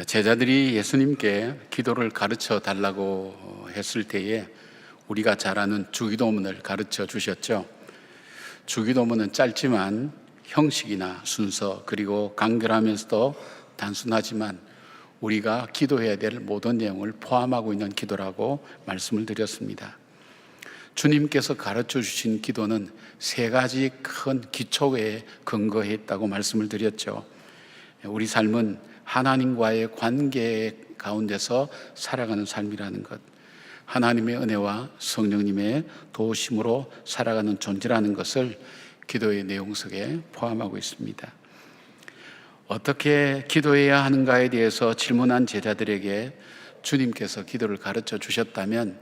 제자들이 예수님께 기도를 가르쳐 달라고 했을 때에 우리가 잘 아는 주기도문을 가르쳐 주셨죠. 주기도문은 짧지만 형식이나 순서 그리고 간결하면서도 단순하지만 우리가 기도해야 될 모든 내용을 포함하고 있는 기도라고 말씀을 드렸습니다. 주님께서 가르쳐 주신 기도는 세 가지 큰 기초에 근거해 있다고 말씀을 드렸죠. 우리 삶은 하나님과의 관계 가운데서 살아가는 삶이라는 것, 하나님의 은혜와 성령님의 도우심으로 살아가는 존재라는 것을 기도의 내용 속에 포함하고 있습니다. 어떻게 기도해야 하는가에 대해서 질문한 제자들에게 주님께서 기도를 가르쳐 주셨다면,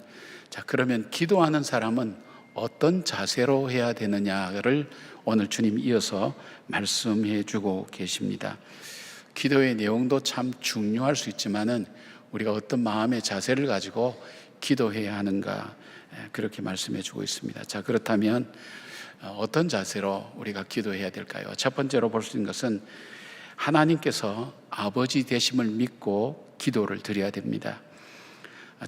그러면 기도하는 사람은 어떤 자세로 해야 되느냐를 오늘 주님 이어서 말씀해 주고 계십니다. 기도의 내용도 참 중요할 수 있지만은 우리가 어떤 마음의 자세를 가지고 기도해야 하는가, 그렇게 말씀해 주고 있습니다. 그렇다면 어떤 자세로 우리가 기도해야 될까요? 첫 번째로 볼 수 있는 것은 하나님께서 아버지 되심을 믿고 기도를 드려야 됩니다.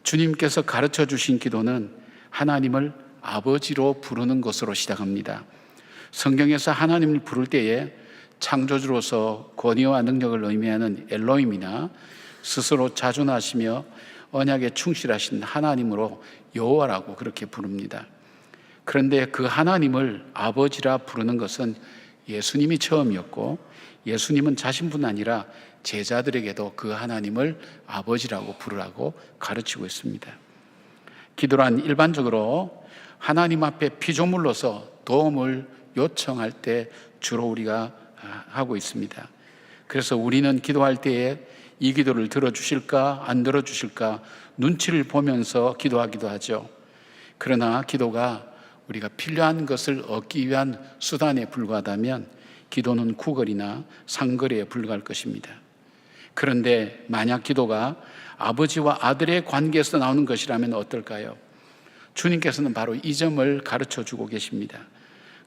주님께서 가르쳐 주신 기도는 하나님을 아버지로 부르는 것으로 시작합니다. 성경에서 하나님을 부를 때에 창조주로서 권위와 능력을 의미하는 엘로힘이나 스스로 자존하시며 언약에 충실하신 하나님으로 여호와라고 그렇게 부릅니다. 그런데 그 하나님을 아버지라 부르는 것은 예수님이 처음이었고, 예수님은 자신뿐 아니라 제자들에게도 그 하나님을 아버지라고 부르라고 가르치고 있습니다. 기도란 일반적으로 하나님 앞에 피조물로서 도움을 요청할 때 주로 우리가 하고 있습니다. 그래서 우리는 기도할 때에 이 기도를 들어주실까 안 들어주실까 눈치를 보면서 기도하기도 하죠. 그러나 기도가 우리가 필요한 것을 얻기 위한 수단에 불과하다면 기도는 구걸이나 상거래에 불과할 것입니다. 그런데 만약 기도가 아버지와 아들의 관계에서 나오는 것이라면 어떨까요? 주님께서는 바로 이 점을 가르쳐 주고 계십니다.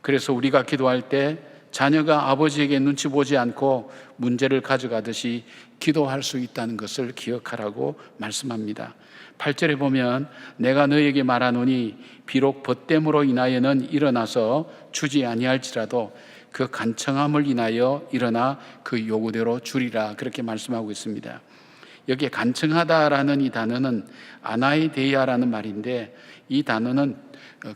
그래서 우리가 기도할 때 자녀가 아버지에게 눈치 보지 않고 문제를 가져가듯이 기도할 수 있다는 것을 기억하라고 말씀합니다. 8절에 보면 내가 너에게 말하노니 비록 벗됨으로 인하여는 일어나서 주지 아니할지라도 그 간청함을 인하여 일어나 그 요구대로 주리라, 그렇게 말씀하고 있습니다. 여기에 간청하다라는 이 단어는 아나이데이아라는 말인데, 이 단어는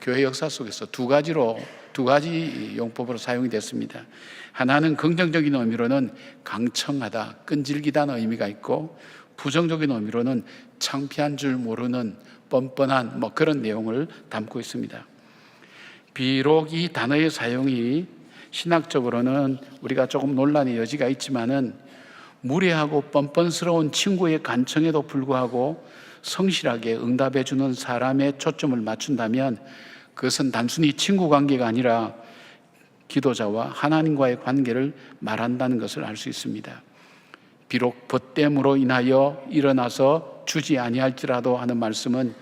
교회 역사 속에서 두 가지 용법으로 사용이 됐습니다. 하나는 긍정적인 의미로는 강청하다, 끈질기다는 의미가 있고, 부정적인 의미로는 창피한 줄 모르는 뻔뻔한 그런 내용을 담고 있습니다. 비록 이 단어의 사용이 신학적으로는 우리가 조금 논란의 여지가 있지만은 무례하고 뻔뻔스러운 친구의 간청에도 불구하고 성실하게 응답해 주는 사람의 초점을 맞춘다면 그것은 단순히 친구 관계가 아니라 기도자와 하나님과의 관계를 말한다는 것을 알 수 있습니다. 비록 벗됨으로 인하여 일어나서 주지 아니할지라도 하는 말씀은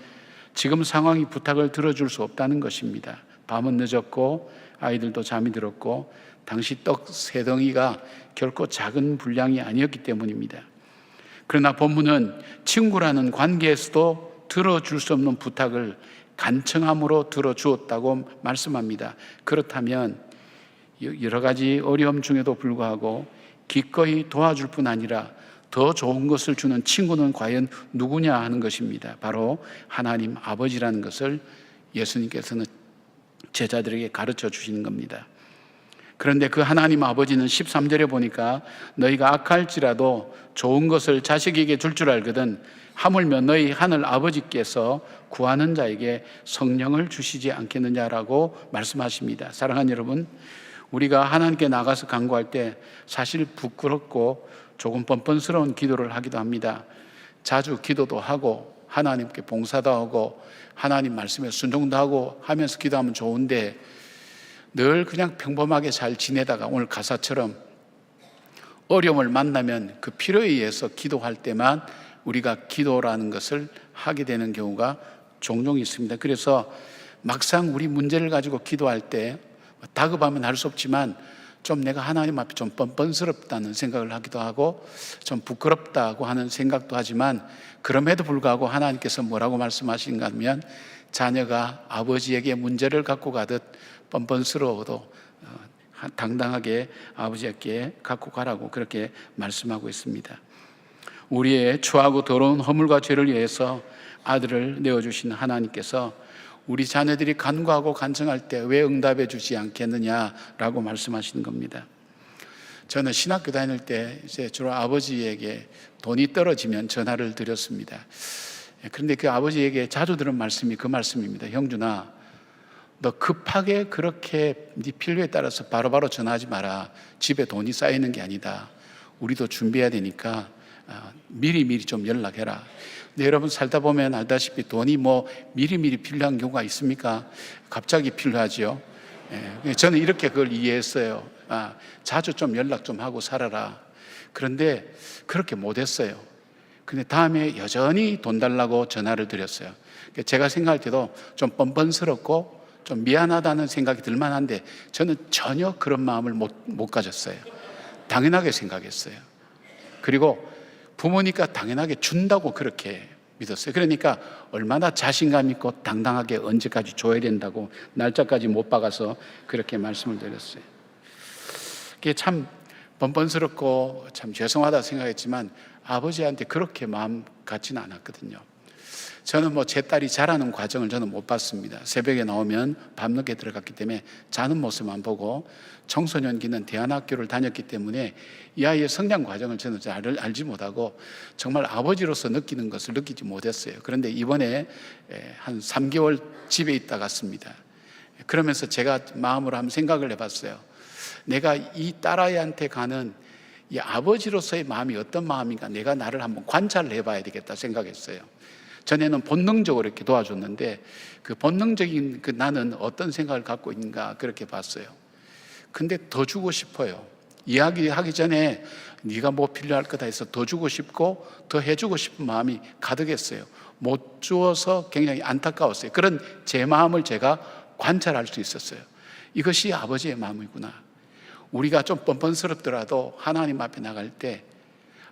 지금 상황이 부탁을 들어줄 수 없다는 것입니다. 밤은 늦었고 아이들도 잠이 들었고 당시 떡 세 덩이가 결코 작은 분량이 아니었기 때문입니다. 그러나 본문은 친구라는 관계에서도 들어줄 수 없는 부탁을 간청함으로 들어주었다고 말씀합니다. 그렇다면 여러 가지 어려움 중에도 불구하고 기꺼이 도와줄 뿐 아니라 더 좋은 것을 주는 친구는 과연 누구냐 하는 것입니다. 바로 하나님 아버지라는 것을 예수님께서는 제자들에게 가르쳐 주시는 겁니다. 그런데 그 하나님 아버지는 13절에 보니까 너희가 악할지라도 좋은 것을 자식에게 줄 줄 알거든 하물며 너희 하늘 아버지께서 구하는 자에게 성령을 주시지 않겠느냐라고 말씀하십니다. 사랑하는 여러분, 우리가 하나님께 나가서 간구할 때 사실 부끄럽고 조금 뻔뻔스러운 기도를 하기도 합니다. 자주 기도도 하고 하나님께 봉사도 하고 하나님 말씀에 순종도 하고 하면서 기도하면 좋은데, 늘 그냥 평범하게 잘 지내다가 오늘 가사처럼 어려움을 만나면 그 필요에 의해서 기도할 때만 우리가 기도라는 것을 하게 되는 경우가 종종 있습니다. 그래서 막상 우리 문제를 가지고 기도할 때 다급하면 할 수 없지만 좀 내가 하나님 앞에 좀 뻔뻔스럽다는 생각을 하기도 하고 좀 부끄럽다고 하는 생각도 하지만, 그럼에도 불구하고 하나님께서 뭐라고 말씀하시는가 하면, 자녀가 아버지에게 문제를 갖고 가듯 뻔뻔스러워도 당당하게 아버지께 갖고 가라고 그렇게 말씀하고 있습니다. 우리의 추하고 더러운 허물과 죄를 위해서 아들을 내어주신 하나님께서 우리 자녀들이 간구하고 간청할 때 왜 응답해 주지 않겠느냐라고 말씀하시는 겁니다. 저는 신학교 다닐 때 이제 주로 아버지에게 돈이 떨어지면 전화를 드렸습니다. 그런데 그 아버지에게 자주 들은 말씀이 그 말씀입니다. 형준아, 너 급하게 그렇게 네 필요에 따라서 바로바로 전화하지 마라. 집에 돈이 쌓이는 게 아니다. 우리도 준비해야 되니까 미리미리 좀 연락해라. 근데 여러분 살다 보면 알다시피 돈이 뭐 미리미리 필요한 경우가 있습니까? 갑자기 필요하죠. 저는 이렇게 그걸 이해했어요. 자주 좀 연락 좀 하고 살아라. 그런데 그렇게 못했어요. 근데 다음에 여전히 돈 달라고 전화를 드렸어요. 제가 생각할 때도 좀 뻔뻔스럽고 좀 미안하다는 생각이 들만한데, 저는 전혀 그런 마음을 못 가졌어요. 당연하게 생각했어요. 그리고 부모니까 당연하게 준다고 그렇게 믿었어요. 그러니까 얼마나 자신감 있고 당당하게 언제까지 줘야 된다고 날짜까지 못 박아서 그렇게 말씀을 드렸어요. 그게 참 번번스럽고 참 죄송하다 생각했지만 아버지한테 그렇게 마음 같지는 않았거든요. 저는 뭐 제 딸이 자라는 과정을 저는 못 봤습니다. 새벽에 나오면 밤늦게 들어갔기 때문에 자는 모습만 보고, 청소년기는 대안학교를 다녔기 때문에 이 아이의 성장 과정을 저는 잘 알지 못하고 정말 아버지로서 느끼는 것을 느끼지 못했어요. 그런데 이번에 한 3개월 집에 있다 갔습니다. 그러면서 제가 마음으로 한번 생각을 해봤어요. 내가 이 딸아이한테 가는 이 아버지로서의 마음이 어떤 마음인가, 내가 나를 한번 관찰을 해봐야 되겠다 생각했어요. 전에는 본능적으로 이렇게 도와줬는데 그 본능적인 그 나는 어떤 생각을 갖고 있는가 그렇게 봤어요. 근데 더 주고 싶어요. 이야기하기 전에 네가 뭐 필요할 거다 해서 더 주고 싶고 더 해주고 싶은 마음이 가득했어요. 못 주어서 굉장히 안타까웠어요. 그런 제 마음을 제가 관찰할 수 있었어요. 이것이 아버지의 마음이구나. 우리가 좀 뻔뻔스럽더라도 하나님 앞에 나갈 때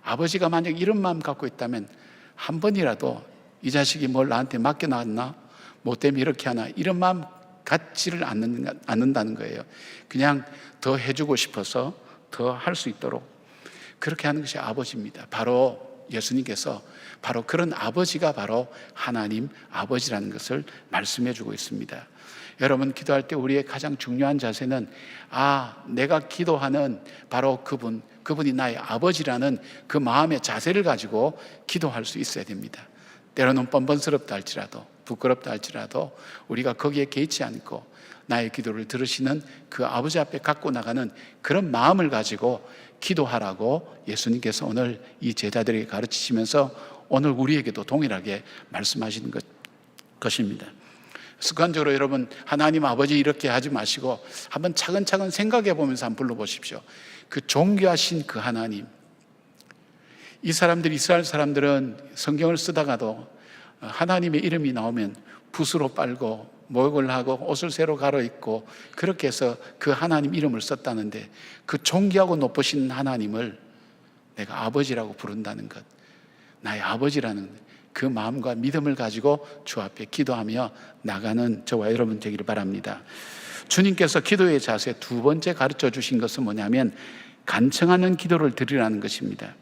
아버지가 만약 이런 마음 갖고 있다면 한 번이라도 이 자식이 뭘 나한테 맡겨놨나? 뭐 때문에 이렇게 하나? 이런 마음 갖지를 않는다는 거예요. 그냥 더 해주고 싶어서 더 할 수 있도록 그렇게 하는 것이 아버지입니다. 바로 예수님께서 바로 그런 아버지가 바로 하나님 아버지라는 것을 말씀해 주고 있습니다. 여러분 기도할 때 우리의 가장 중요한 자세는 내가 기도하는 바로 그분이 나의 아버지라는 그 마음의 자세를 가지고 기도할 수 있어야 됩니다. 때로는 뻔뻔스럽다 할지라도 부끄럽다 할지라도 우리가 거기에 개의치 않고 나의 기도를 들으시는 그 아버지 앞에 갖고 나가는 그런 마음을 가지고 기도하라고 예수님께서 오늘 이 제자들에게 가르치시면서 오늘 우리에게도 동일하게 말씀하시는 것입니다. 습관적으로 여러분 하나님 아버지 이렇게 하지 마시고 한번 차근차근 생각해 보면서 한번 불러보십시오. 그 존귀하신 그 하나님, 이 사람들 이스라엘 사람들은 성경을 쓰다가도 하나님의 이름이 나오면 붓으로 빨고 목욕을 하고 옷을 새로 갈아입고 그렇게 해서 그 하나님 이름을 썼다는데, 그 존귀하고 높으신 하나님을 내가 아버지라고 부른다는 것, 나의 아버지라는 그 마음과 믿음을 가지고 주 앞에 기도하며 나가는 저와 여러분 되기를 바랍니다. 주님께서 기도의 자세 두 번째 가르쳐 주신 것은 뭐냐면 간청하는 기도를 드리라는 것입니다.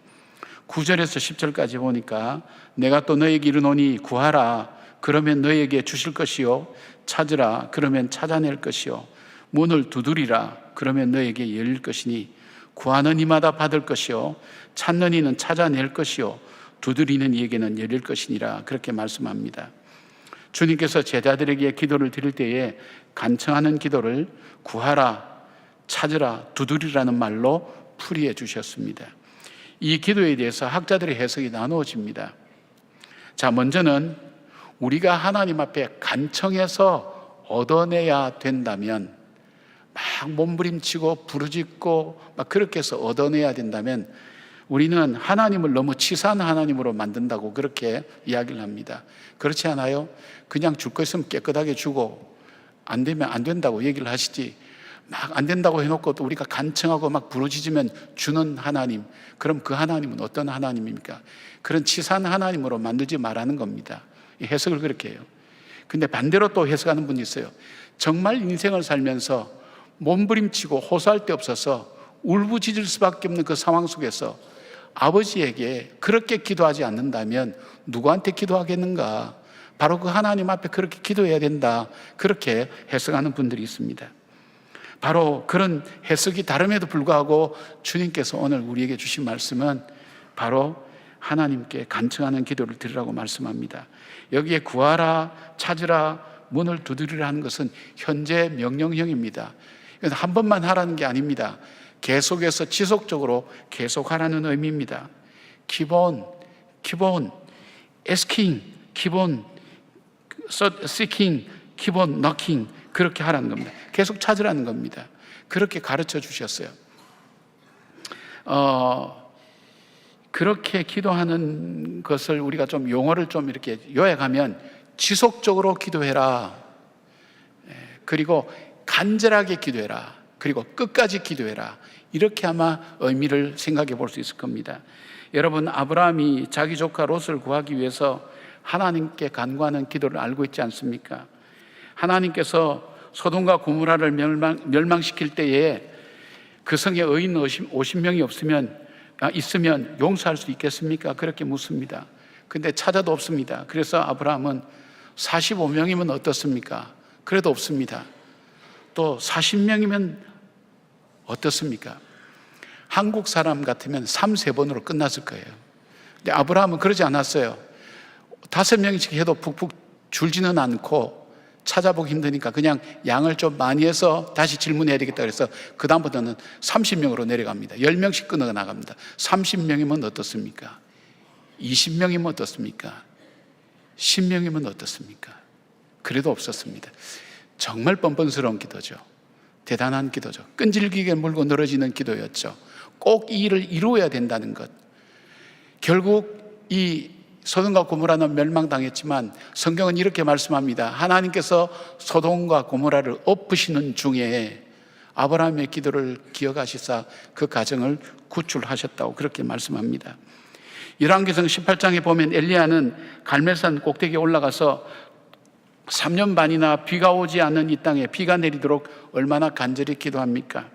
9절에서 10절까지 보니까 내가 또 너에게 이르노니 구하라 그러면 너에게 주실 것이요 찾으라 그러면 찾아낼 것이요 문을 두드리라 그러면 너에게 열릴 것이니 구하는 이마다 받을 것이요 찾는 이는 찾아낼 것이요 두드리는 이에게는 열릴 것이니라 그렇게 말씀합니다. 주님께서 제자들에게 기도를 드릴 때에 간청하는 기도를 구하라 찾으라 두드리라는 말로 풀이해 주셨습니다. 이 기도에 대해서 학자들의 해석이 나누어집니다. 자, 먼저는 우리가 하나님 앞에 간청해서 얻어내야 된다면, 막 몸부림치고 부르짖고 막 그렇게 해서 얻어내야 된다면 우리는 하나님을 너무 치사한 하나님으로 만든다고 그렇게 이야기를 합니다. 그렇지 않아요? 그냥 줄 거 있으면 깨끗하게 주고 안 되면 안 된다고 얘기를 하시지, 막 안 된다고 해놓고 또 우리가 간청하고 막 부르짖으면 주는 하나님, 그럼 그 하나님은 어떤 하나님입니까? 그런 치사한 하나님으로 만들지 말라는 겁니다. 해석을 그렇게 해요. 근데 반대로 또 해석하는 분이 있어요. 정말 인생을 살면서 몸부림치고 호소할 데 없어서 울부짖을 수밖에 없는 그 상황 속에서 아버지에게 그렇게 기도하지 않는다면 누구한테 기도하겠는가? 바로 그 하나님 앞에 그렇게 기도해야 된다. 그렇게 해석하는 분들이 있습니다. 바로 그런 해석이 다름에도 불구하고 주님께서 오늘 우리에게 주신 말씀은 바로 하나님께 간청하는 기도를 드리라고 말씀합니다. 여기에 구하라, 찾으라, 문을 두드리라 하는 것은 현재 명령형입니다. 한 번만 하라는 게 아닙니다. 계속해서 지속적으로 계속하라는 의미입니다. 기본, asking, 기본, seeking, 기본, knocking, 그렇게 하라는 겁니다. 계속 찾으라는 겁니다. 그렇게 가르쳐 주셨어요. 그렇게 기도하는 것을 우리가 좀 용어를 좀 이렇게 요약하면 지속적으로 기도해라. 그리고 간절하게 기도해라. 그리고 끝까지 기도해라. 이렇게 아마 의미를 생각해 볼 수 있을 겁니다. 여러분, 아브라함이 자기 조카 롯을 구하기 위해서 하나님께 간구하는 기도를 알고 있지 않습니까? 하나님께서 소돔과 고모라를 멸망시킬 때에 그 성에 의인 50명이 있으면 용서할 수 있겠습니까? 그렇게 묻습니다. 근데 찾아도 없습니다. 그래서 아브라함은 45명이면 어떻습니까? 그래도 없습니다. 또 40명이면 어떻습니까? 한국 사람 같으면 3-4번으로 끝났을 거예요. 근데 아브라함은 그러지 않았어요. 5명씩 해도 푹푹 줄지는 않고 찾아보기 힘드니까 그냥 양을 좀 많이 해서 다시 질문해야 되겠다 그래서 그 다음부터는 30명으로 내려갑니다. 10명씩 끊어 나갑니다. 30명이면 어떻습니까? 20명이면 어떻습니까? 10명이면 어떻습니까? 그래도 없었습니다. 정말 뻔뻔스러운 기도죠. 대단한 기도죠. 끈질기게 물고 늘어지는 기도였죠. 꼭 이 일을 이루어야 된다는 것. 결국 이 소돔과 고모라는 멸망당했지만 성경은 이렇게 말씀합니다. 하나님께서 소돔과 고모라를 엎으시는 중에 아브라함의 기도를 기억하시사 그 가정을 구출하셨다고 그렇게 말씀합니다. 열왕기상 18장에 보면 엘리야는 갈멜산 꼭대기에 올라가서 3년 반이나 비가 오지 않는 이 땅에 비가 내리도록 얼마나 간절히 기도합니까?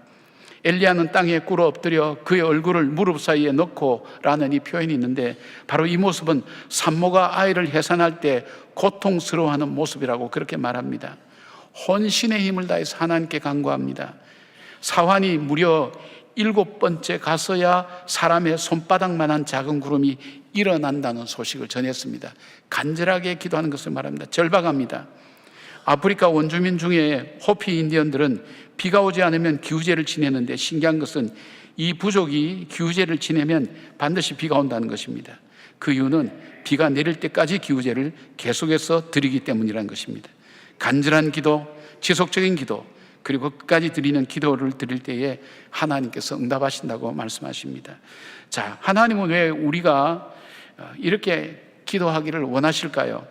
엘리야는 땅에 꿇어 엎드려 그의 얼굴을 무릎 사이에 넣고 라는 이 표현이 있는데 바로 이 모습은 산모가 아이를 해산할 때 고통스러워하는 모습이라고 그렇게 말합니다. 혼신의 힘을 다해서 하나님께 간구합니다. 사환이 무려 7번째 가서야 사람의 손바닥만한 작은 구름이 일어난다는 소식을 전했습니다. 간절하게 기도하는 것을 말합니다. 절박합니다. 아프리카 원주민 중에 호피 인디언들은 비가 오지 않으면 기후제를 지내는데 신기한 것은 이 부족이 기후제를 지내면 반드시 비가 온다는 것입니다. 그 이유는 비가 내릴 때까지 기후제를 계속해서 드리기 때문이라는 것입니다. 간절한 기도, 지속적인 기도, 그리고 끝까지 드리는 기도를 드릴 때에 하나님께서 응답하신다고 말씀하십니다. 자, 하나님은 왜 우리가 이렇게 기도하기를 원하실까요?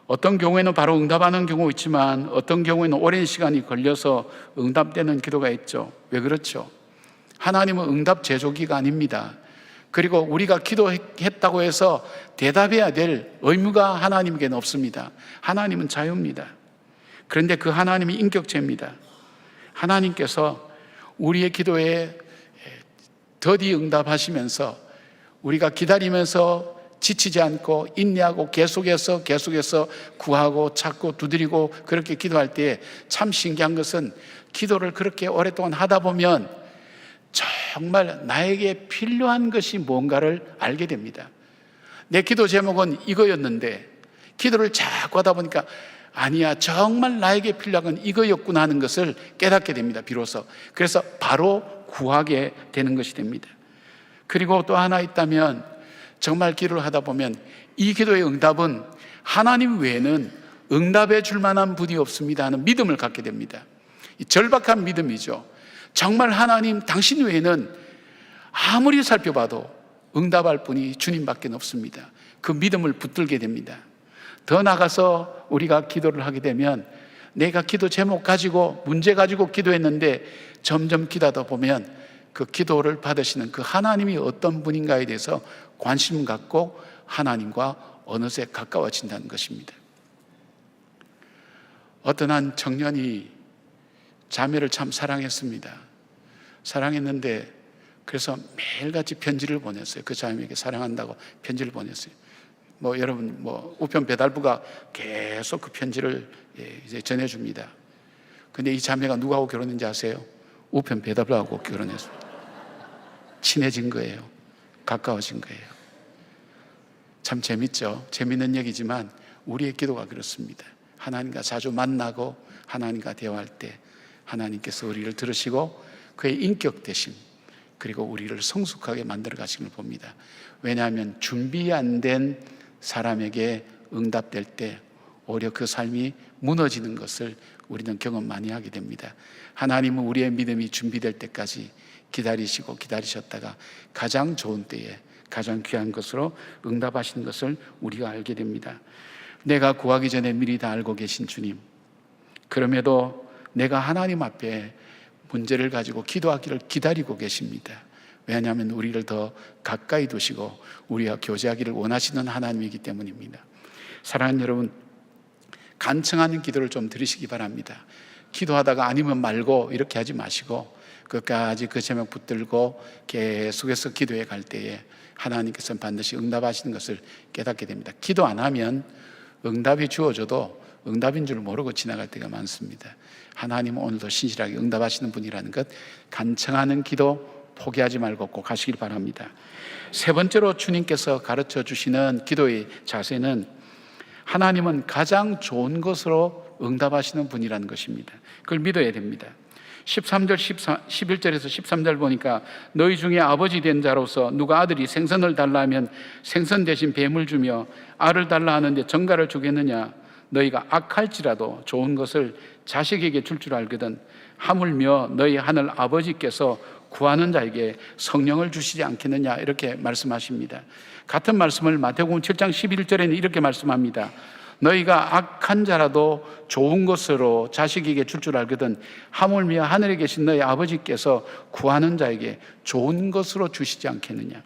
어떤 경우에는 바로 응답하는 경우 있지만 어떤 경우에는 오랜 시간이 걸려서 응답되는 기도가 있죠. 왜 그렇죠? 하나님은 응답 제조기가 아닙니다. 그리고 우리가 기도했다고 해서 대답해야 될 의무가 하나님에게는 없습니다. 하나님은 자유입니다. 그런데 그 하나님이 인격체입니다. 하나님께서 우리의 기도에 더디 응답하시면서 우리가 기다리면서 지치지 않고 인내하고 계속해서 구하고 찾고 두드리고 그렇게 기도할 때 참 신기한 것은 기도를 그렇게 오랫동안 하다 보면 정말 나에게 필요한 것이 뭔가를 알게 됩니다. 내 기도 제목은 이거였는데 기도를 자꾸 하다 보니까 아니야, 정말 나에게 필요한 건 이거였구나 하는 것을 깨닫게 됩니다. 비로소. 그래서 바로 구하게 되는 것이 됩니다. 그리고 또 하나 있다면 정말 기도를 하다 보면 이 기도의 응답은 하나님 외에는 응답해 줄 만한 분이 없습니다 하는 믿음을 갖게 됩니다. 절박한 믿음이죠. 정말 하나님 당신 외에는 아무리 살펴봐도 응답할 분이 주님밖에 없습니다. 그 믿음을 붙들게 됩니다. 더 나아가서 우리가 기도를 하게 되면 내가 기도 제목 가지고 문제 가지고 기도했는데 점점 기도하다 보면 그 기도를 받으시는 그 하나님이 어떤 분인가에 대해서 관심 갖고 하나님과 어느새 가까워진다는 것입니다. 어떤 한 청년이 자매를 참 사랑했습니다. 사랑했는데 그래서 매일같이 편지를 보냈어요. 그 자매에게 사랑한다고 편지를 보냈어요. 여러분 우편 배달부가 계속 그 편지를 이제 전해줍니다. 근데 이 자매가 누구하고 결혼했는지 아세요? 우편 배달부하고 결혼했어요. 친해진 거예요. 가까워진 거예요. 참 재밌죠. 재밌는 얘기지만 우리의 기도가 그렇습니다. 하나님과 자주 만나고 하나님과 대화할 때 하나님께서 우리를 들으시고 그의 인격 되심, 그리고 우리를 성숙하게 만들어 가시는 걸 봅니다. 왜냐하면 준비 안 된 사람에게 응답될 때 오히려 그 삶이 무너지는 것을 우리는 경험 많이 하게 됩니다. 하나님은 우리의 믿음이 준비될 때까지 기다리시고 기다리셨다가 가장 좋은 때에 가장 귀한 것으로 응답하시는 것을 우리가 알게 됩니다. 내가 구하기 전에 미리 다 알고 계신 주님, 그럼에도 내가 하나님 앞에 문제를 가지고 기도하기를 기다리고 계십니다. 왜냐하면 우리를 더 가까이 두시고 우리와 교제하기를 원하시는 하나님이기 때문입니다. 사랑하는 여러분, 간청하는 기도를 좀 들으시기 바랍니다. 기도하다가 아니면 말고 이렇게 하지 마시고 끝까지 그 제목 붙들고 계속해서 기도해 갈 때에 하나님께서는 반드시 응답하시는 것을 깨닫게 됩니다. 기도 안 하면 응답이 주어져도 응답인 줄 모르고 지나갈 때가 많습니다. 하나님은 오늘도 신실하게 응답하시는 분이라는 것, 간청하는 기도 포기하지 말고 꼭 하시길 바랍니다. 세 번째로 주님께서 가르쳐 주시는 기도의 자세는 하나님은 가장 좋은 것으로 응답하시는 분이라는 것입니다. 그걸 믿어야 됩니다. 13절, 11절에서 13절 보니까 너희 중에 아버지 된 자로서 누가 아들이 생선을 달라 하면 생선 대신 뱀을 주며 알을 달라 하는데 정갈을 주겠느냐? 너희가 악할지라도 좋은 것을 자식에게 줄 줄 알거든 하물며 너희 하늘 아버지께서 구하는 자에게 성령을 주시지 않겠느냐, 이렇게 말씀하십니다. 같은 말씀을 마태복음 7장 11절에는 이렇게 말씀합니다. 너희가 악한 자라도 좋은 것으로 자식에게 줄 줄 알거든 하물며 하늘에 계신 너희 아버지께서 구하는 자에게 좋은 것으로 주시지 않겠느냐.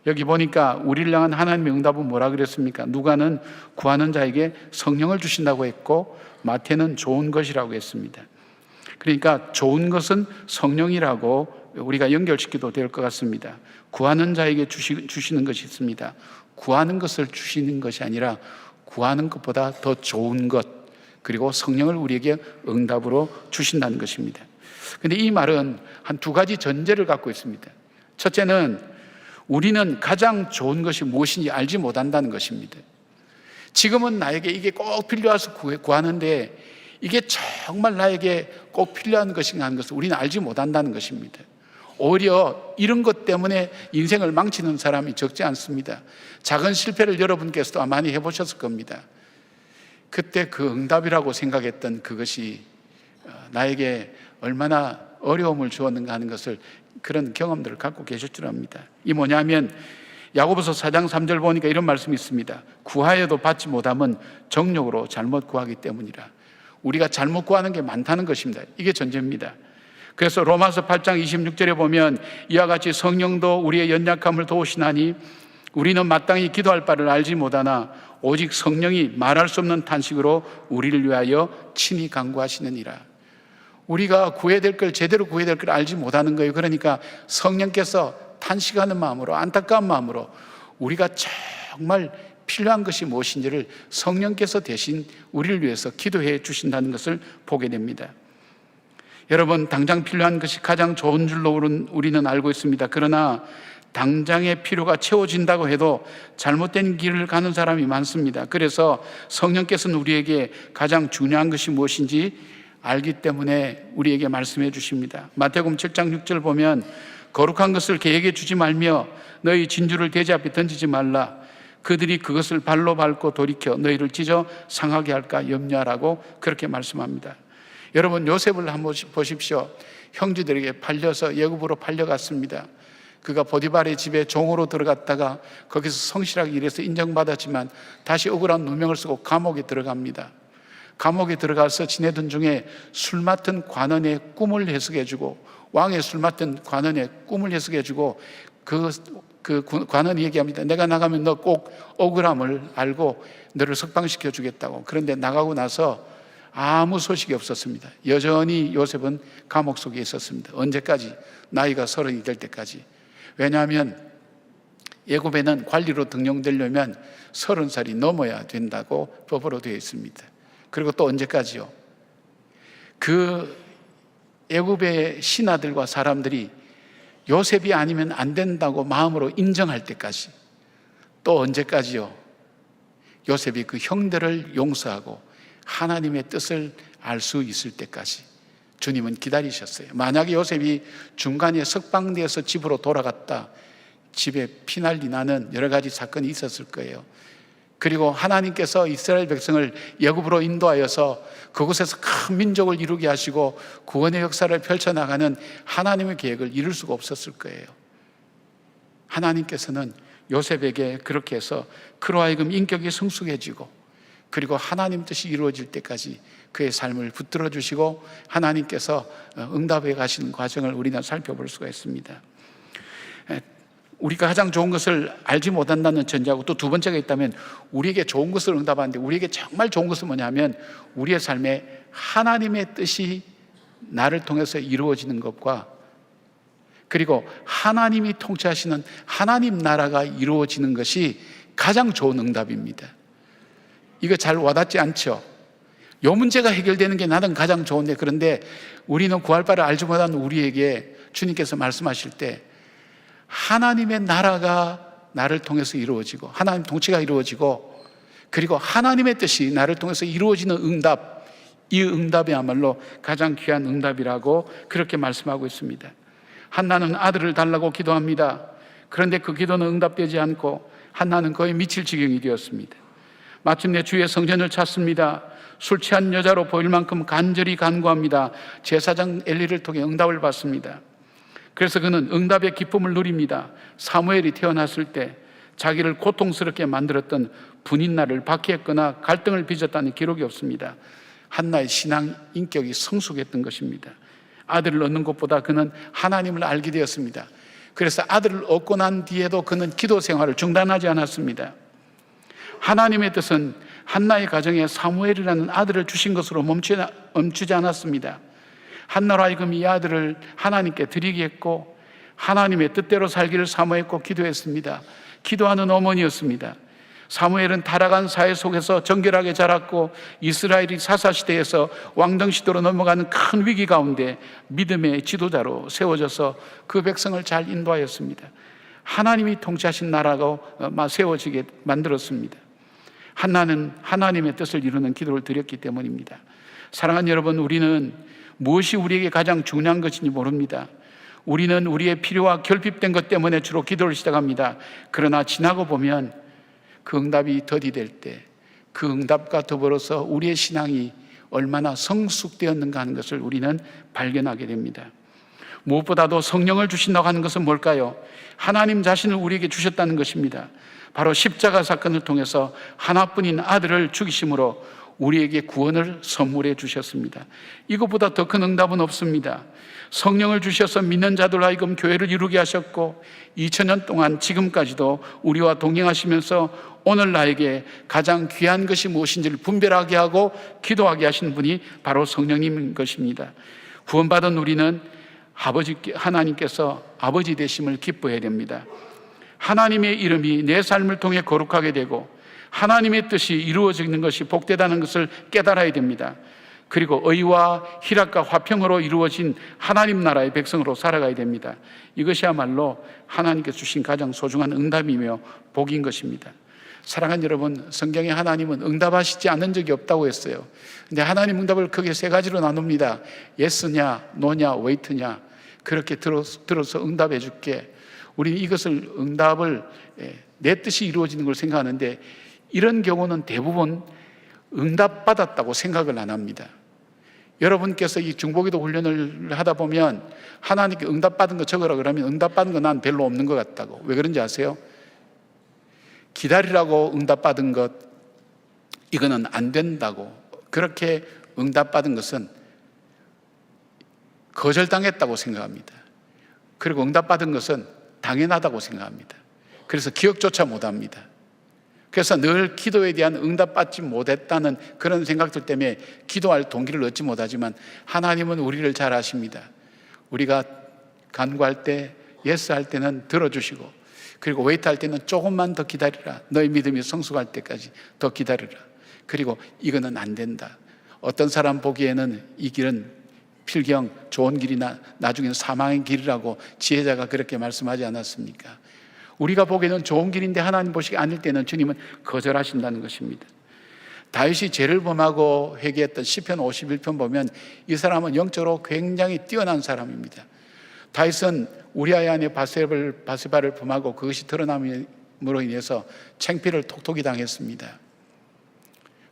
여기 보니까 우리를 향한 하나님의 응답은 뭐라 그랬습니까? 누가는 구하는 자에게 성령을 주신다고 했고 마태는 좋은 것이라고 했습니다. 그러니까 좋은 것은 성령이라고 우리가 연결시켜도 될 것 같습니다. 구하는 자에게 주시는 것이 있습니다. 구하는 것을 주시는 것이 아니라 구하는 것보다 더 좋은 것, 그리고 성령을 우리에게 응답으로 주신다는 것입니다. 그런데 이 말은 한 두 가지 전제를 갖고 있습니다. 첫째는 우리는 가장 좋은 것이 무엇인지 알지 못한다는 것입니다. 지금은 나에게 이게 꼭 필요해서 구하는데 이게 정말 나에게 꼭 필요한 것인가 하는 것을 우리는 알지 못한다는 것입니다. 오히려 이런 것 때문에 인생을 망치는 사람이 적지 않습니다. 작은 실패를 여러분께서도 많이 해보셨을 겁니다. 그때 그 응답이라고 생각했던 그것이 나에게 얼마나 어려움을 주었는가 하는 것을, 그런 경험들을 갖고 계실 줄 압니다. 이 뭐냐면 야고보서 4장 3절 보니까 이런 말씀이 있습니다. 구하여도 받지 못함은 정욕으로 잘못 구하기 때문이라. 우리가 잘못 구하는 게 많다는 것입니다. 이게 전제입니다. 그래서 로마서 8장 26절에 보면 이와 같이 성령도 우리의 연약함을 도우시나니 우리는 마땅히 기도할 바를 알지 못하나 오직 성령이 말할 수 없는 탄식으로 우리를 위하여 친히 간구하시느니라. 우리가 구해야 될 걸, 제대로 구해야 될 걸 알지 못하는 거예요. 그러니까 성령께서 탄식하는 마음으로, 안타까운 마음으로 우리가 정말 필요한 것이 무엇인지를 성령께서 대신 우리를 위해서 기도해 주신다는 것을 보게 됩니다. 여러분, 당장 필요한 것이 가장 좋은 줄로 우리는 알고 있습니다. 그러나 당장의 필요가 채워진다고 해도 잘못된 길을 가는 사람이 많습니다. 그래서 성령께서는 우리에게 가장 중요한 것이 무엇인지 알기 때문에 우리에게 말씀해 주십니다. 마태복음 7장 6절 보면 거룩한 것을 개에게 주지 말며 너희 진주를 돼지 앞에 던지지 말라. 그들이 그것을 발로 밟고 돌이켜 너희를 찢어 상하게 할까 염려하라고 그렇게 말씀합니다. 여러분, 요셉을 한번 보십시오. 형제들에게 팔려서 애굽으로 팔려갔습니다. 그가 보디발의 집에 종으로 들어갔다가 거기서 성실하게 일해서 인정받았지만 다시 억울한 누명을 쓰고 감옥에 들어갑니다. 감옥에 들어가서 지내던 중에 술 맡은 관원의 꿈을 해석해주고, 왕의 술 맡은 관원의 꿈을 해석해주고, 그 관원이 얘기합니다. 내가 나가면 너 꼭 억울함을 알고 너를 석방시켜 주겠다고. 그런데 나가고 나서 아무 소식이 없었습니다. 여전히 요셉은 감옥 속에 있었습니다. 언제까지? 나이가 30이 될 때까지. 왜냐하면 애굽에는 관리로 등용되려면 30살이 넘어야 된다고 법으로 되어 있습니다. 그리고 또 언제까지요? 그 애굽의 신하들과 사람들이 요셉이 아니면 안 된다고 마음으로 인정할 때까지. 또 언제까지요? 요셉이 그 형들을 용서하고 하나님의 뜻을 알 수 있을 때까지 주님은 기다리셨어요. 만약에 요셉이 중간에 석방되어서 집으로 돌아갔다, 집에 피난리 나는 여러 가지 사건이 있었을 거예요. 그리고 하나님께서 이스라엘 백성을 애굽으로 인도하여서 그곳에서 큰 민족을 이루게 하시고 구원의 역사를 펼쳐나가는 하나님의 계획을 이룰 수가 없었을 거예요. 하나님께서는 요셉에게 그렇게 해서 그로 하여금 인격이 성숙해지고, 그리고 하나님 뜻이 이루어질 때까지 그의 삶을 붙들어 주시고 하나님께서 응답해 가시는 과정을 우리는 살펴볼 수가 있습니다. 우리가 가장 좋은 것을 알지 못한다는 전제하고, 또 두 번째가 있다면, 우리에게 좋은 것을 응답하는데 우리에게 정말 좋은 것은 뭐냐면 우리의 삶에 하나님의 뜻이 나를 통해서 이루어지는 것과, 그리고 하나님이 통치하시는 하나님 나라가 이루어지는 것이 가장 좋은 응답입니다. 이거 잘 와닿지 않죠? 요 문제가 해결되는 게 나는 가장 좋은데, 그런데 우리는 구할 바를 알지 못하는 우리에게 주님께서 말씀하실 때 하나님의 나라가 나를 통해서 이루어지고 하나님 통치가 이루어지고, 그리고 하나님의 뜻이 나를 통해서 이루어지는 응답, 이 응답이야말로 가장 귀한 응답이라고 그렇게 말씀하고 있습니다. 한나는 아들을 달라고 기도합니다. 그런데 그 기도는 응답되지 않고 한나는 거의 미칠 지경이 되었습니다. 마침내 주의 성전을 찾습니다. 술 취한 여자로 보일 만큼 간절히 간구합니다. 제사장 엘리를 통해 응답을 받습니다. 그래서 그는 응답의 기쁨을 누립니다. 사무엘이 태어났을 때 자기를 고통스럽게 만들었던 분인날을 박해했거나 갈등을 빚었다는 기록이 없습니다. 한나의 신앙 인격이 성숙했던 것입니다. 아들을 얻는 것보다 그는 하나님을 알게 되었습니다. 그래서 아들을 얻고 난 뒤에도 그는 기도 생활을 중단하지 않았습니다. 하나님의 뜻은 한나의 가정에 사무엘이라는 아들을 주신 것으로 멈추지 않았습니다. 한나로 하여금 이 아들을 하나님께 드리게 했고 하나님의 뜻대로 살기를 사모했고 기도했습니다. 기도하는 어머니였습니다. 사무엘은 타락한 사회 속에서 정결하게 자랐고 이스라엘이 사사시대에서 왕정시대로 넘어가는 큰 위기 가운데 믿음의 지도자로 세워져서 그 백성을 잘 인도하였습니다. 하나님이 통치하신 나라가 세워지게 만들었습니다. 한나는 하나님의 뜻을 이루는 기도를 드렸기 때문입니다. 사랑하는 여러분, 우리는 무엇이 우리에게 가장 중요한 것인지 모릅니다. 우리는 우리의 필요와 결핍된 것 때문에 주로 기도를 시작합니다. 그러나 지나고 보면 그 응답이 더디될 때 그 응답과 더불어서 우리의 신앙이 얼마나 성숙되었는가 하는 것을 우리는 발견하게 됩니다. 무엇보다도 성령을 주신다고 하는 것은 뭘까요? 하나님 자신을 우리에게 주셨다는 것입니다. 바로 십자가 사건을 통해서 하나뿐인 아들을 죽이심으로 우리에게 구원을 선물해 주셨습니다. 이것보다 더 큰 응답은 없습니다. 성령을 주셔서 믿는 자들 하여금 교회를 이루게 하셨고 2000년 동안 지금까지도 우리와 동행하시면서 오늘 나에게 가장 귀한 것이 무엇인지를 분별하게 하고 기도하게 하신 분이 바로 성령님인 것입니다. 구원받은 우리는 하나님께서 아버지 되심을 기뻐해야 됩니다. 하나님의 이름이 내 삶을 통해 거룩하게 되고 하나님의 뜻이 이루어지는 것이 복되다는 것을 깨달아야 됩니다. 그리고 의와 희락과 화평으로 이루어진 하나님 나라의 백성으로 살아가야 됩니다. 이것이야말로 하나님께서 주신 가장 소중한 응답이며 복인 것입니다. 사랑하는 여러분, 성경에 하나님은 응답하시지 않은 적이 없다고 했어요. 근데 하나님 응답을 크게 세 가지로 나눕니다. 예스냐, 노냐, 웨이트냐. 그렇게 들어서 응답해 줄게. 우리는 이것을 응답을 내 뜻이 이루어지는 걸 생각하는데 이런 경우는 대부분 응답받았다고 생각을 안 합니다. 여러분께서 이 중보기도 훈련을 하다 보면 하나님께 응답받은 거 적으라 그러면 응답받은 거 난 별로 없는 것 같다고. 왜 그런지 아세요? 기다리라고 응답받은 것 이거는 안 된다고 그렇게 응답받은 것은 거절당했다고 생각합니다. 그리고 응답받은 것은 당연하다고 생각합니다. 그래서 기억조차 못합니다. 그래서 늘 기도에 대한 응답받지 못했다는 그런 생각들 때문에 기도할 동기를 얻지 못하지만, 하나님은 우리를 잘 아십니다. 우리가 간구할 때, 예스 할 때는 들어주시고, 그리고 웨이트 할 때는 조금만 더 기다리라, 너의 믿음이 성숙할 때까지 더 기다리라, 그리고 이거는 안 된다, 어떤 사람 보기에는 이 길은 필경 좋은 길이나 나중에는 사망의 길이라고 지혜자가 그렇게 말씀하지 않았습니까? 우리가 보기에는 좋은 길인데 하나님 보시기 아닐 때는 주님은 거절하신다는 것입니다. 다윗이 죄를 범하고 회개했던 시편 51편 보면 이 사람은 영적으로 굉장히 뛰어난 사람입니다. 다윗은 우리아의 아내 바세바를 범하고 그것이 드러남으로 인해서 창피를 톡톡히 당했습니다.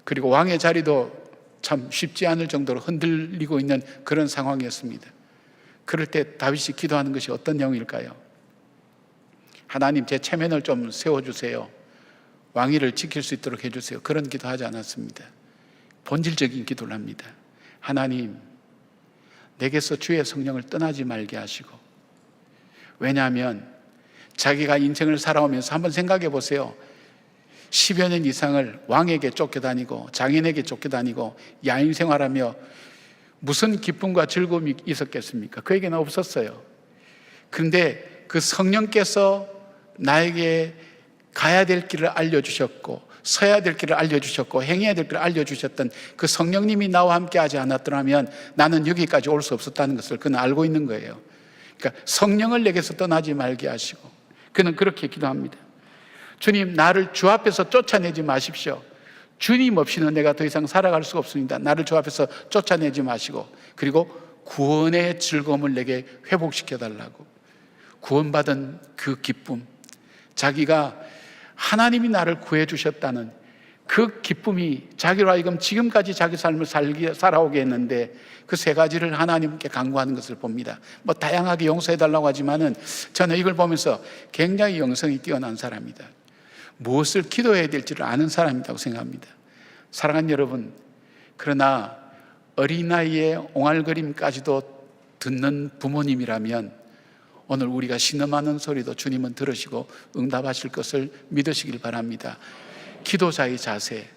그리고 왕의 자리도 참 쉽지 않을 정도로 흔들리고 있는 그런 상황이었습니다. 그럴 때 다윗이 기도하는 것이 어떤 내용일까요? 하나님, 제 체면을 좀 세워주세요, 왕위를 지킬 수 있도록 해주세요, 그런 기도하지 않았습니다. 본질적인 기도를 합니다. 하나님, 내게서 주의 성령을 떠나지 말게 하시고. 왜냐하면 자기가 인생을 살아오면서 한번 생각해 보세요. 10여 년 이상을 왕에게 쫓겨다니고 장인에게 쫓겨다니고 야인 생활하며 무슨 기쁨과 즐거움이 있었겠습니까? 그에게는 없었어요. 그런데 그 성령께서 나에게 가야 될 길을 알려주셨고, 서야 될 길을 알려주셨고, 행해야 될 길을 알려주셨던 그 성령님이 나와 함께 하지 않았더라면 나는 여기까지 올 수 없었다는 것을 그는 알고 있는 거예요. 그러니까 성령을 내게서 떠나지 말게 하시고, 그는 그렇게 기도합니다. 주님, 나를 주 앞에서 쫓아내지 마십시오. 주님 없이는 내가 더 이상 살아갈 수가 없습니다. 나를 주 앞에서 쫓아내지 마시고, 그리고 구원의 즐거움을 내게 회복시켜 달라고. 구원받은 그 기쁨, 자기가 하나님이 나를 구해 주셨다는 그 기쁨이 자기로 하여금 지금까지 자기 삶을 살아오게 했는데, 그 세 가지를 하나님께 간구하는 것을 봅니다. 뭐 다양하게 용서해 달라고 하지만은 저는 이걸 보면서 굉장히 영성이 뛰어난 사람이다, 무엇을 기도해야 될지를 아는 사람이라고 생각합니다. 사랑하는 여러분, 그러나 어린아이의 옹알거림까지도 듣는 부모님이라면 오늘 우리가 신음하는 소리도 주님은 들으시고 응답하실 것을 믿으시길 바랍니다. 기도자의 자세,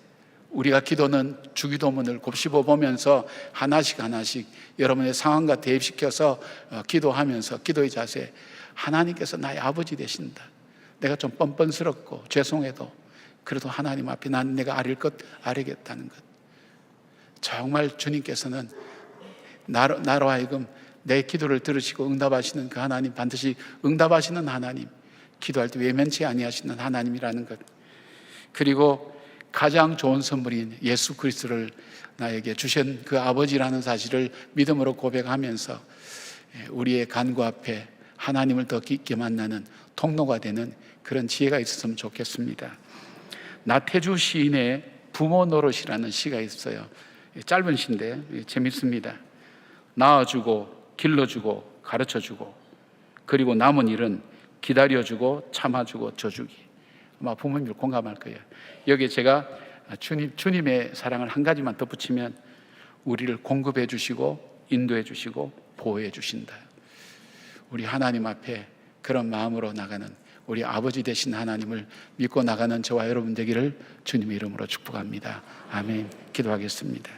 우리가 기도는 주기도문을 곱씹어 보면서 하나씩 하나씩 여러분의 상황과 대입시켜서 기도하면서, 기도의 자세, 하나님께서 나의 아버지 되신다, 내가 좀 뻔뻔스럽고 죄송해도 그래도 하나님 앞에 난 내가 아릴 것 아리겠다는 것, 정말 주님께서는 나로 하여금 내 기도를 들으시고 응답하시는 그 하나님, 반드시 응답하시는 하나님, 기도할 때 외면치 아니하시는 하나님이라는 것, 그리고 가장 좋은 선물인 예수 그리스도를 나에게 주신 그 아버지라는 사실을 믿음으로 고백하면서 우리의 간구 앞에 하나님을 더 깊게 만나는 통로가 되는 그런 지혜가 있었으면 좋겠습니다. 나태주 시인의 부모 노릇이라는 시가 있어요. 짧은 시인데 재밌습니다. 낳아주고 길러주고 가르쳐주고, 그리고 남은 일은 기다려주고 참아주고 져주기. 아마 부모님들 공감할 거예요. 여기에 제가 주님의 사랑을 한 가지만 덧붙이면, 우리를 공급해 주시고 인도해 주시고 보호해 주신다. 우리 하나님 앞에 그런 마음으로 나가는 우리 아버지 되신 하나님을 믿고 나가는 저와 여러분 되기를 주님의 이름으로 축복합니다. 아멘. 기도하겠습니다.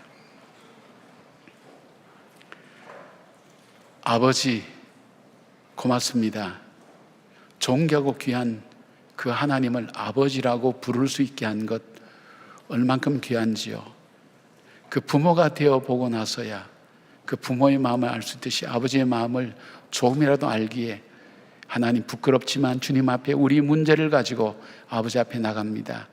아버지, 고맙습니다. 존귀하고 귀한 그 하나님을 아버지라고 부를 수 있게 한 것 얼만큼 귀한지요. 그 부모가 되어 보고 나서야 그 부모의 마음을 알 수 있듯이 아버지의 마음을 조금이라도 알기에 하나님, 부끄럽지만 주님 앞에 우리 문제를 가지고 아버지 앞에 나갑니다.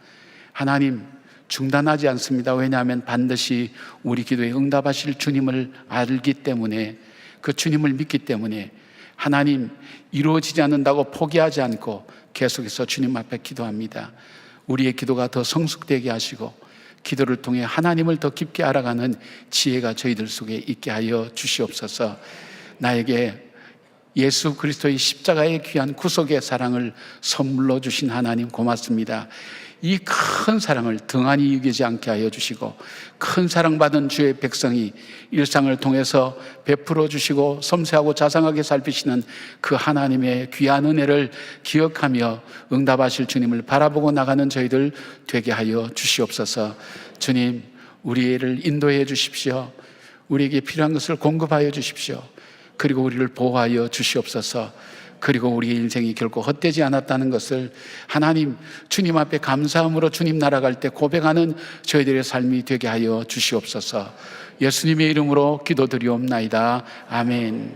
하나님, 중단하지 않습니다. 왜냐하면 반드시 우리 기도에 응답하실 주님을 알기 때문에, 그 주님을 믿기 때문에 하나님, 이루어지지 않는다고 포기하지 않고 계속해서 주님 앞에 기도합니다. 우리의 기도가 더 성숙되게 하시고 기도를 통해 하나님을 더 깊게 알아가는 지혜가 저희들 속에 있게 하여 주시옵소서. 나에게 예수 그리스도의 십자가의 귀한 구속의 사랑을 선물로 주신 하나님 고맙습니다. 이 큰 사랑을 등한히 여기지 않게 하여 주시고, 큰 사랑받은 주의 백성이 일상을 통해서 베풀어 주시고 섬세하고 자상하게 살피시는 그 하나님의 귀한 은혜를 기억하며 응답하실 주님을 바라보고 나가는 저희들 되게 하여 주시옵소서. 주님, 우리를 인도해 주십시오. 우리에게 필요한 것을 공급하여 주십시오. 그리고 우리를 보호하여 주시옵소서. 그리고 우리의 인생이 결코 헛되지 않았다는 것을 하나님, 주님 앞에 감사함으로 주님 나아갈 때 고백하는 저희들의 삶이 되게 하여 주시옵소서. 예수님의 이름으로 기도드리옵나이다. 아멘.